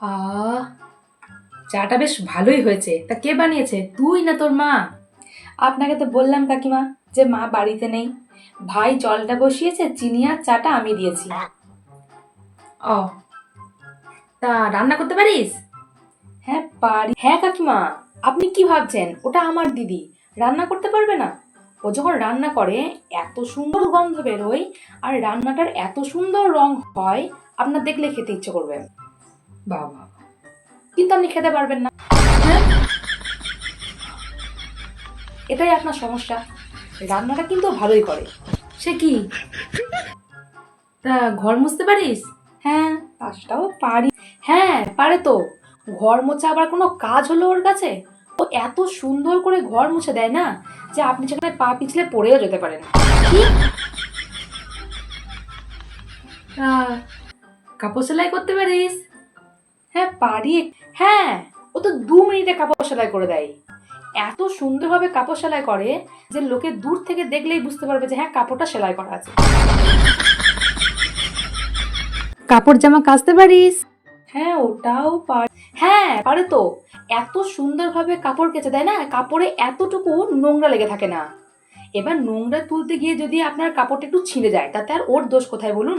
আহ, চাটা বেশ ভালোই হয়েছে। তা কে বানিয়েছে, তুই না তোর মা? আপনাকে তো বললাম কাকিমা যে মা বাড়িতে নেই। ভাই জলটা বসিয়েছে, চিনি আর চাটা আমি দিয়েছি। ও, তা রান্না করতে পারিস? হ্যাঁ পারি। হ্যাঁ কাকিমা, আপনি কি ভাবছেন ওটা আমার দিদি, রান্না করতে পারবে না? ও যখন রান্না করে এত সুন্দর গন্ধ বেরোয়, আর রান্নাটার এত সুন্দর রং হয়, আপনার দেখলে খেতে ইচ্ছে করবে। বাবা, কিন্তু আপনি খেতে পারবেন না। এটাই আপনার সমস্যা। রান্নাটা কিন্তু ও ভালোই করে। সে কি? তা ঘর মুছতে পারিস? হ্যাঁ, কাজটাও পারি। হ্যাঁ পারে তো। ঘর মোছা আবার কোনো কাজ হলো ওর কাছে? ও এত সুন্দর করে ঘর মুছে দেয় না, যে আপনি সেখানে পা পিছলে পড়েও যেতে পারেন। কি? তা কাপড় সেলাই করতে পারিস? হ্যাঁ পারি। হ্যাঁ, ও তো 2 মিনিটে কাপড় সেলাই করে দেয়। এত সুন্দরভাবে কাপড় সেলাই করে যে লোকে দূর থেকে দেখলেই বুঝতে পারবে যে হ্যাঁ কাপড়টা সেলাই করা আছে। কাপড় জামা কাচতে পারিস? হ্যাঁ ওটাও পারে। হ্যাঁ পারে তো। এত সুন্দরভাবে কাপড় কেচে দেয় না, কাপড়ে এতটুকু নোংরা লেগে থাকে না। এবার নোংরা তুলতে গিয়ে যদি আপনার কাপড়টা একটু ছিঁড়ে যায়, তাতে আর ওর দোষ কোথায় বলুন?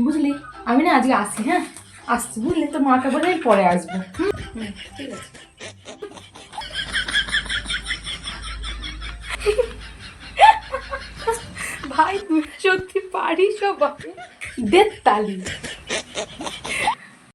বুঝলি, আমি না আজকে আসি। হ্যাঁ, আসছি, বুঝলি, তো মাকে বলে আমি পরে আসবো। ঠিক আছে। ভাই তুই সত্যি পারিস সব। দে তালি।